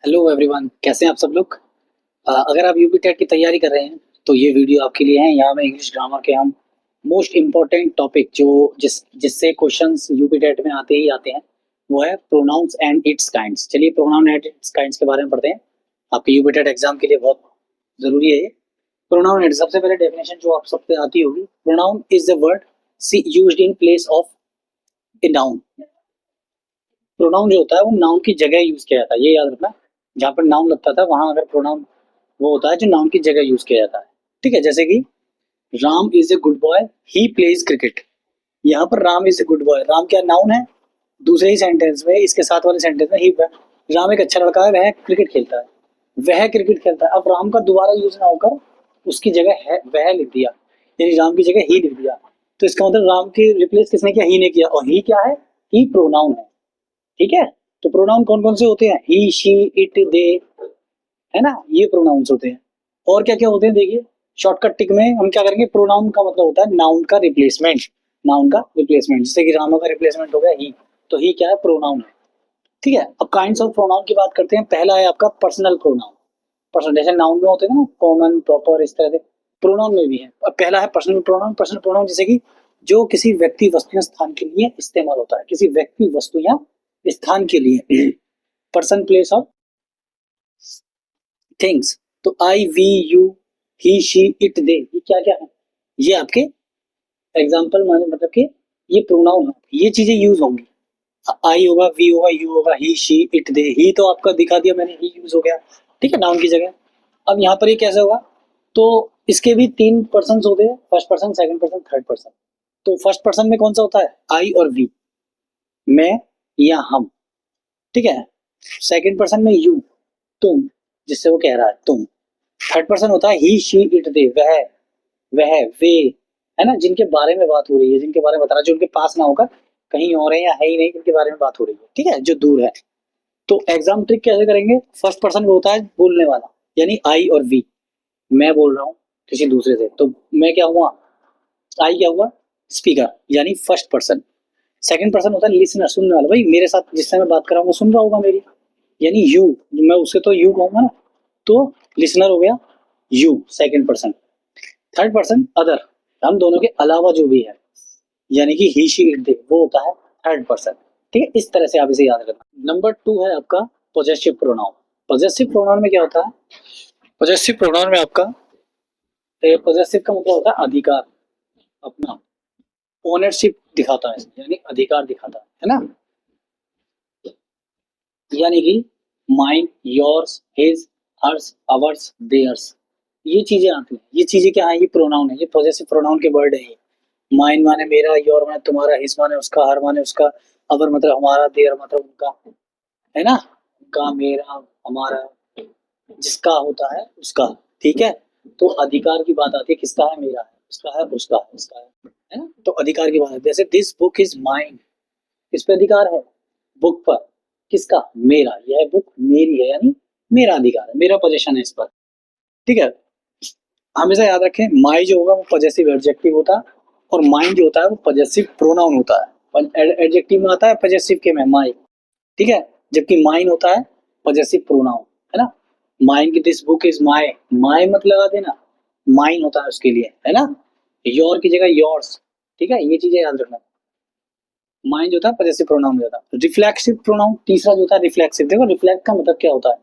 Hello everyone, कैसे हैं आप सब लोग। अगर आप यूपी टेट की तैयारी कर रहे हैं तो ये वीडियो आपके लिए है। यहाँ में इंग्लिश ग्रामर के हम मोस्ट इम्पोर्टेंट टॉपिक जो जिससे क्वेश्चंस यूपी टेट में आते ही आते हैं वो है प्रोनाउंस एंड इट्स काइंड्स। चलिए प्रोनाउन एंड इट्स काइंड्स के बारे में पढ़ते हैं। आपके यूपी टेट एग्जाम के लिए बहुत जरूरी है ये। प्रोनाउन एंड सबसे पहले डेफिनेशन जो आप सबसे आती होगी, pronoun is the word used in place of a noun. Pronoun जो होता है वो नाउन की जगह यूज किया जाता है, ये याद रखना। जहाँ पर नाउन लगता था वहां अगर प्रोनाउन वो होता है जो नाउन की जगह यूज किया जाता है। ठीक है, जैसे कि Ram is a good boy, he plays cricket. यहाँ पर Ram is a good boy, Ram क्या नाउन है। दूसरे ही सेंटेंस में, इसके साथ वाले सेंटेंस में ही राम एक अच्छा लड़का है, वह क्रिकेट खेलता है। वह क्रिकेट खेलता है, अब राम का दोबारा यूज ना होकर उसकी जगह है वह लिख दिया, यानी राम की जगह ही लिख दिया। तो इसका मतलब राम की रिप्लेस किसने किया, ही ने किया। और ही क्या है, ही प्रोनाउन है। ठीक है, तो प्रोनाउन कौन कौन से होते हैं, ही शी इट दे, है ना, ये प्रोनाउंस होते हैं। और क्या क्या होते हैं देखिए, शॉर्टकट टिक में हम क्या करेंगे, प्रोनाउन का मतलब होता है नाउन का रिप्लेसमेंट। नाउन का रिप्लेसमेंट, जैसे कि रामा का रिप्लेसमेंट हो गया ही, तो ही क्या है, प्रोनाउन है। ठीक है, अब काइंड्स ऑफ प्रोनाउन की बात करते हैं। पहला है आपका पर्सनल प्रोनाउन। पर्सनल जैसे नाउन में होते हैं ना, कॉमन, प्रॉपर, इस तरह से प्रोनाउन में भी है। अब पहला है पर्सनल प्रोनाउन। पर्सनल प्रोनाउन जैसे कि जो किसी व्यक्ति, वस्तु या स्थान के लिए इस्तेमाल होता है, किसी व्यक्ति, वस्तु या स्थान के लिए। Person, place of things. तो I, we, you, he, she, it, they, ये क्या क्या है, ये आपके एग्जाम्पल माने मतलब कि ये प्रोनाउन है, ये चीजें यूज होंगी। आई होगा, वी होगा, यू होगा, ही, शी, इट, दे। ही तो आपका दिखा दिया मैंने, ही यूज हो गया। ठीक है, नाउन की जगह। अब यहाँ पर ये कैसे होगा, तो इसके भी तीन पर्सन होते हैं, first person, second person, third person. तो फर्स्ट पर्सन में कौन सा होता है, आई और वी, मैं या हम। ठीक है, सेकंड पर्सन में यू, तुम, जिससे वो कह रहा है तुम। थर्ड पर्सन होता है ही, शी, इट, दे, वह, वे, है ना, जिनके बारे में बात हो रही है, जिनके बारे में बता रहा है, जो उनके पास ना होकर कहीं और है या है ही नहीं, जिनके बारे में बात हो रही है। ठीक है, जो दूर है। तो एग्जाम ट्रिक कैसे करेंगे, फर्स्ट पर्सन वो होता है बोलने वाला, यानी आई और वी। मैं बोल रहा हूँ किसी दूसरे से, तो मैं क्या हुआ, आई क्या हुआ, स्पीकर, यानी फर्स्ट पर्सन। सेकंड पर्सन होता है लिसनर, सुनने वाला, भाई मेरे साथ जिससे मैं बात कर रहा हूँ वो सुन रहा होगा मेरी, यानी यू। मैं उससे तो यू कहूंगा ना, तो लिसनर हो गया you, second person. Third person other, हम दोनों के अलावा जो भी है, यानी कि ही, शी, इट, दे, वो होता है थर्ड पर्सन। ठीक है, इस तरह से आप इसे याद रखना। नंबर टू है आपका पोजेसिव प्रोनाउन। पोजेसिव प्रोनाउन में क्या होता है, पोजेसिव प्रोनाउन में आपका पोजेसिव का मतलब होता है अधिकार, अपना, ओनरशिप दिखाता है, यानी अधिकार दिखाता है ना। यानी कि mine, yours, his, hers, ours, theirs, ये चीजें आती हैं। ये चीजें क्या है, ये प्रोनाउन है, ये पोजेसिव प्रोनाउन के वर्ड है ये। माइन माने मेरा, योर माने तुम्हारा, हिज माने उसका, हर माने उसका, अवर मतलब हमारा, देयर मतलब उनका, है ना, उनका, मेरा, हमारा, जिसका होता है उसका। ठीक है, तो अधिकार की बात आती है, किसका है, मेरा है, उसका है, उसका है, उसका है ना। तो अधिकार की बात है, जैसे दिस बुक इज माइन, किस पे अधिकार है, बुक पर, किसका, मेरा, यह बुक मेरी है, यानी मेरा अधिकार है, मेरा पोजीशन है इस पर। ठीक है, हमेशा याद रखें, माई जो होगा वो पॉजेसिव एडजेक्टिव होता है, और माइन जो होता है वो पॉजेसिव प्रोनाउन होता है। एडजेक्टिव में आता है पॉजेसिव के में माई। ठीक है, जबकि माइन होता है पॉजेसिव प्रोनाउन, है ना। माइन की दिस बुक इज माई, माई मत लगा देना, माइन होता है उसके लिए, है ना। योर की जगह योर्स। ठीक है, ये चीजें याद रखना। माइन जो था पॉजेसिव प्रोनाउन हो जाता है। रिफ्लेक्सिव प्रोनाउन तीसरा जो था, रिफ्लेक्सिव। देखो रिफ्लेक्ट का मतलब क्या होता है,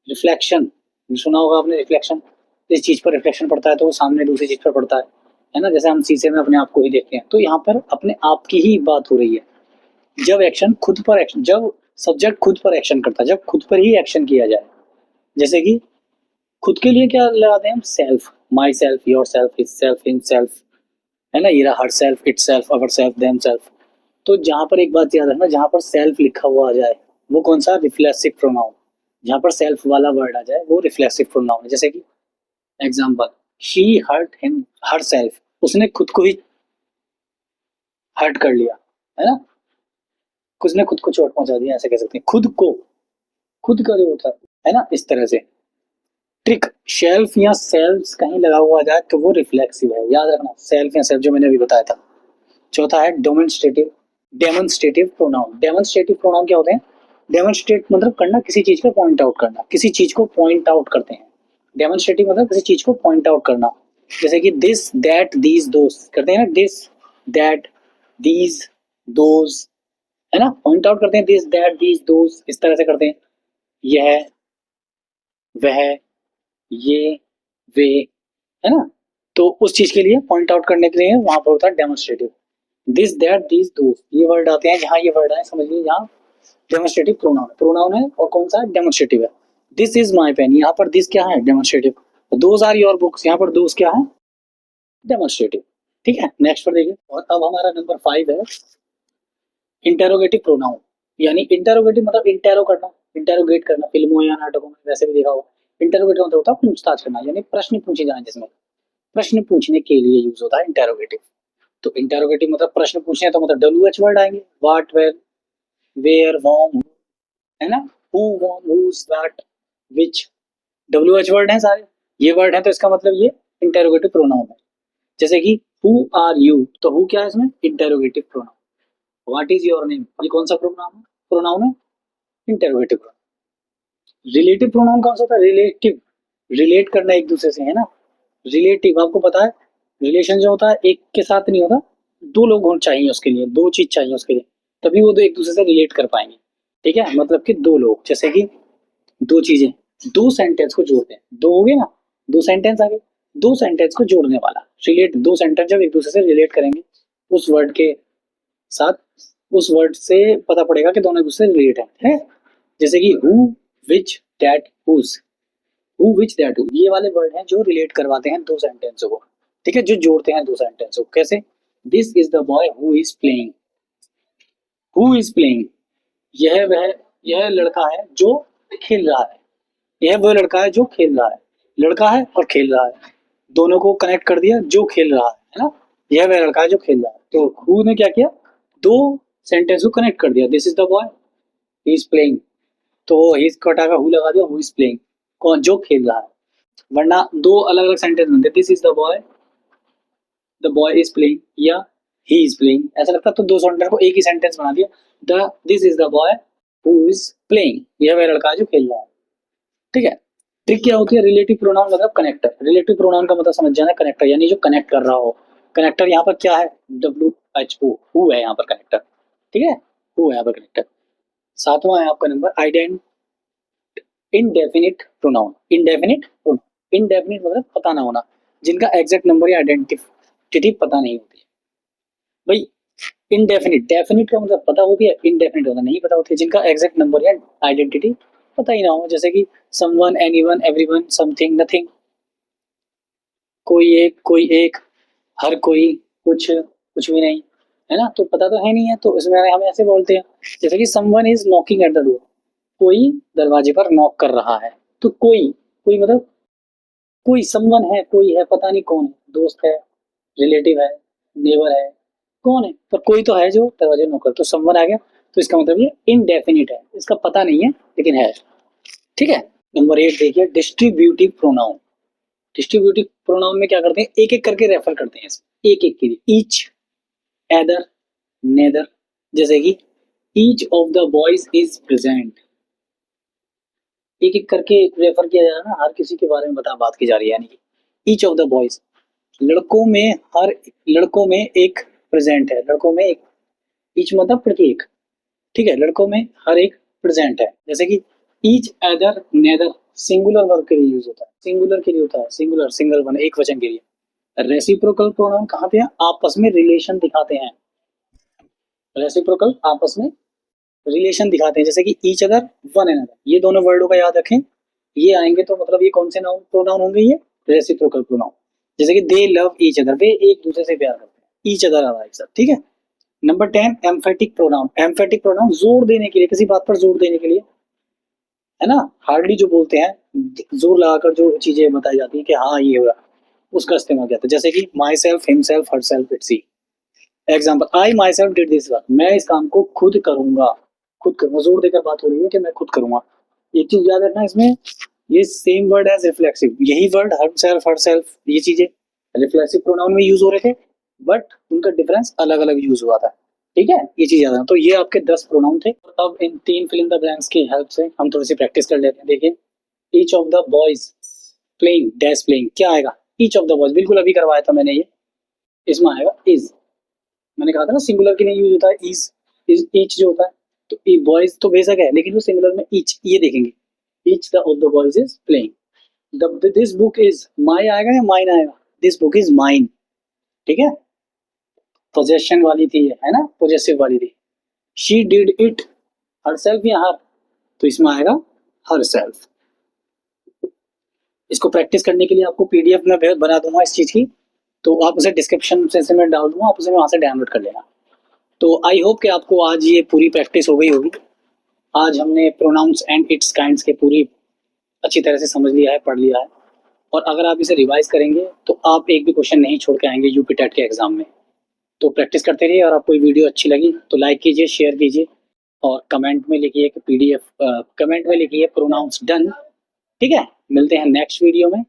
रिफ्लेक्शन, सुना होगा आपने रिफ्लेक्शन। इस चीज पर रिफ्लेक्शन पड़ता है तो वो सामने दूसरी चीज पर पड़ता है ना। जैसे हम शीशे में अपने आप को ही देखते हैं, तो यहाँ पर अपने आप की ही बात हो रही है। जब एक्शन खुद पर एक्शन, जब सब्जेक्ट खुद पर एक्शन करता है, जब खुद पर ही एक्शन किया जाए। जैसे कि खुद के लिए क्या लगाते हैं हम, self, my self, your self, his self, him self, है ना, ये रहा her self, it self, our self, them self. तो जहां पर एक बात याद रखना, जहां पर सेल्फ लिखा हुआ आ जाए वो कौन सा, रिफ्लेक्सिव प्रोनाउन। जहां पर सेल्फ वाला वर्ड आ जाए वो रिफ्लेक्सिव प्रोनाउन है। जैसे कि example, she hurt him herself, उसने खुद को ही हर्ट कर लिया, है ना, उसने खुद को चोट पहुंचा दिया, ऐसे कह सकते हैं, खुद को, खुद का जो होता है ना, इस तरह से। ट्रिक, शेल्फ या सेल्फ कहीं लगा हुआ जाए तो वो रिफ्लेक्सिव है, याद रखना, सेल्फ या सेल्फ जो मैंने अभी बताया था। चौथा है demonstrative, demonstrative pronoun. Demonstrative pronoun क्या होते हैं, डेमोन्स्ट्रेट मतलब करना, किसी चीज का पॉइंट आउट करना, किसी चीज को पॉइंट आउट करते हैं। डेमोन्स्ट्रेटिव मतलब किसी चीज को पॉइंट आउट करना, जैसे कि दिस दैट दीज दोज करते हैं ना, दिस दैट दीज दोज, है ना, पॉइंट आउट करते हैं, दिस दैट दीज दोज इस तरह से करते हैं, यह वह ये वे, है ना। तो उस चीज के लिए पॉइंट आउट करने के लिए वहां पर होता है demonstrative. This that these those ये वर्ड आते हैं, जहां ये वर्ड आए समझ लीजिए यहाँ डेमोन्स्ट्रेटिव प्रोनाउन, प्रोनाउन है और कौन सा है, डेमोन्स्ट्रेटिव है। दिस इज माई पेन, यहाँ पर दिस क्या है, demonstrative. Those are your books, यहाँ पर दोज क्या है, डेमोन्स्ट्रेटिव। ठीक है, नेक्स्ट पर देखिए। और अब हमारा नंबर 5 है इंटेरोगेटिव प्रोनाउन, यानी इंटेरोगेटिव मतलब इंटेरो करना, इंटेरोगेट करना, फिल्मों या नाटकों में वैसे भी देखा होगा। इंटेरोगेटिव मतलब होता है पूछताछ करना, यानी प्रश्न पूछे जाए, जिसमें प्रश्न पूछने के लिए यूज होता है इंटेरोगेटिव। तो इंटेरोगेटिव मतलब प्रश्न पूछने, तो मतलब WH वर्ड आएंगे, व्हाट, वेयर, वॉम, है ना, who, whom, whose, what, which, WH word है सारे, ये वर्ड है, तो इसका मतलब ये इंटेरोगेटिव प्रोनाउन है। जैसे कि हु आर यू, तो हु क्या है इसमें, interrogative pronoun. What is your name, ये कौन सा प्रोनाउन है, प्रोनाउन है इंटेरोगेटिव प्रोनाउन। रिलेटिव प्रोनाउन कौन सा होता है, रिलेटिव, रिलेट करना एक दूसरे से, है ना। रिलेटिव आपको पता है, रिलेशन जो होता है एक के साथ नहीं होता, दो लोग होने चाहिए उसके लिए, दो चीज चाहिए उसके लिए, तभी वो दो एक दूसरे से रिलेट कर पाएंगे। ठीक है, मतलब कि दो लोग, जैसे कि दो चीजें, दो सेंटेंस को जोड़ते हैं, दो हो गए ना, दो सेंटेंस आ गए, दो सेंटेंस को जोड़ने वाला रिलेट, दो सेंटेंस जब एक दूसरे से रिलेट करेंगे उस वर्ड के साथ, उस वर्ड से पता पड़ेगा कि दोनों एक दूसरे से रिलेट है। जैसे कि who, which, that, whose, who, which, that, who, ये वाले वर्ड हैं जो रिलेट करवाते हैं दो सेंटेंसों को। ठीक है, जो जोड़ते हैं दो सेंटेंसों को। कैसे, this is the boy who is playing, who is playing, यह वह, यह लड़का है जो खेल रहा है, यह वो लड़का है जो खेल रहा है, लड़का है और खेल रहा है, दोनों को कनेक्ट कर दिया, जो खेल रहा है ना, यह वह लड़का है जो खेल रहा है। तो हु ने क्या किया, दो सेंटेंस को कनेक्ट कर दिया, this is the boy he is playing, तो ही को हटाकर हु लगा दिया, हु इज प्लेइंग, कौन, जो खेल रहा है। वरना दो अलग अलग सेंटेंस बनते, this is the boy is playing या ही इज प्लेइंग, ऐसा लगता है, तो दो सेंटेंस को एक ही सेंटेंस बना दिया, the this is the boy who is playing, यह वह लड़का है जो खेल रहा है। ठीक है, ट्रिक क्या होती है, रिलेटिव प्रोनाउन मतलब कनेक्टर, रिलेटिव प्रोनाउन का मतलब समझ जाना, कनेक्टर यानी जो कनेक्ट कर रहा हो। कनेक्टर यहाँ पर क्या है, WHO, हु है यहाँ पर कनेक्टर। ठीक है, हु है यहाँ पर कनेक्टर। सातवां है आपका नंबर आइडेंट indefinite pronoun, indefinite pronoun, indefinite मतलब पता ना होना, जिनका एग्जैक्ट नंबर या आइडेंटिटी पता नहीं होती है। भाई इनडेफिनिट, डेफिनिट का मतलब पता होती है, इनडेफिनिट होता नहीं पता होती है, जिनका एग्जैक्ट नंबर या आइडेंटिटी पता ही ना हो, जैसे कि someone, anyone, everyone, something, nothing, कोई एक, हर कोई, कुछ, कुछ भी नहीं, है ना, तो पता तो है नहीं है, तो इसमें हम ऐसे बोलते हैं, जैसे कि someone is knocking at the door, कोई दरवाजे पर नॉक कर रहा है, तो कोई, कोई मतलब कोई, समवन है, कोई है, पता नहीं कौन है, दोस्त है, रिलेटिव है, नेबर है, कौन है, पर कोई तो है जो दरवाजे नॉक कर, तो समवन आ गया, तो इसका मतलब ये इनडेफिनिट है, इसका पता नहीं है लेकिन है। ठीक है, नंबर 8 देखिए, डिस्ट्रीब्यूटिव प्रोनाउन। डिस्ट्रीब्यूटिव प्रोनाउन में क्या करते हैं, एक एक करके रेफर करते हैं, एक एक के लिए, ईच, एदर, नेदर, जैसे कि each of the boys is present, एक एक करके रेफर किया जा रहा है ना, हर किसी के बारे में बात की जा रही है, यानी कि ईच ऑफ द बॉयज, लड़कों में हर, लड़कों में एक प्रेजेंट है, लड़कों में एक, ईच मतलब प्रत्येक, ठीक है, लड़कों में हर एक प्रेजेंट है, जैसे कि each, either, neither singular verb के लिए यूज होता है, सिंगुलर के लिए होता है, सिंगुलर, सिंगल वन, एक वचन के लिए। रेसिप्रोकल प्रोनाउन कहाँ पे है, आपस में रिलेशन दिखाते हैं, रेसिप्रोकल आपस में रिलेशन दिखाते हैं, जैसे कि ईच अदर, वन अनदर, ये दोनों वर्डों का याद रखें, ये आएंगे तो मतलब ये कौन से नाउन प्रोनाउन होंगे, ये रेसिप्रोकल प्रोनाउन। जैसे कि दे लव ईच अदर, वे एक दूसरे से प्यार करते हैं, ईच अदर आ रहा है एक साथ। ठीक है, number 10 emphatic pronoun, emphatic pronoun जोर देने के लिए, किसी बात पर जोर देने के लिए, है ना, हार्डली जो बोलते हैं, जोर लगाकर जो चीजें बताई जाती है कि हाँ ये हुआ, उसका इस्तेमाल किया था, जैसे कि my self, himself, herself, it's he. Example, I my self did this work, मैं इस काम को खुद करूंगा, खुद करूंगा, जोर देकर बात हो रही है कि मैं खुद करूंगा। एक चीज याद रखना इसमें, ये सेम वर्ड एज रिफ्लेक्सिव, यही वर्ड हिमसेल्फ, हरसेल्फ, ये चीजें रिफ्लेक्सिव प्रोनाउन में यूज हो रहे थे, बट उनका डिफरेंस अलग अलग यूज हुआ था। ठीक है, ये चीज याद रखना। तो ये आपके 10 प्रोनाउन थे। अब इन 3 फिल इन द ब्लैंक्स की हेल्प से हम थोड़ी सी प्रैक्टिस कर लेते हैं। देखिए, each of the boys playing dash playing, क्या आएगा? ईच ऑफ द बॉयज, बिल्कुल अभी करवाया था मैंने ये, इसमें आएगा इज। मैंने कहा था ना सिंगुलर के लिए यूज होता है इज ईच जो होता है। तो बॉयज तो बेशक है, लेकिन वो सिंगुलर में ईच, ये देखेंगे, each the of the boys is playing. This book is my आएगा या माइन आएगा? This book is mine. ठीक है, पोजेशन वाली थी है ना, पोजेसिव वाली थी। शी डिड इट हरसेल्फ या हर, तो इसमें आएगा हरसेल्फ। इसको प्रैक्टिस करने के लिए आपको पीडीएफ में बना दूंगा इस चीज की, तो आप उसे डिस्क्रिप्शन से मैं डाल दूंगा, आप उसे वहां से डाउनलोड कर लेना। तो आई होप कि आपको आज ये पूरी प्रैक्टिस हो गई होगी। आज हमने प्रोनाउंस एंड इट्स काइंड्स के पूरी अच्छी तरह से समझ लिया है, पढ़ लिया है। और अगर आप इसे रिवाइज करेंगे तो आप एक भी क्वेश्चन नहीं छोड़ के आएंगे यूपी टेट के एग्जाम में। तो प्रैक्टिस करते रहिए, और आपको ये वीडियो अच्छी लगी तो लाइक कीजिए, शेयर कीजिए, और कमेंट में लिखिए कि पीडीएफ, कमेंट में लिखिए प्रोनाउंस डन। ठीक है, मिलते हैं नेक्स्ट वीडियो में।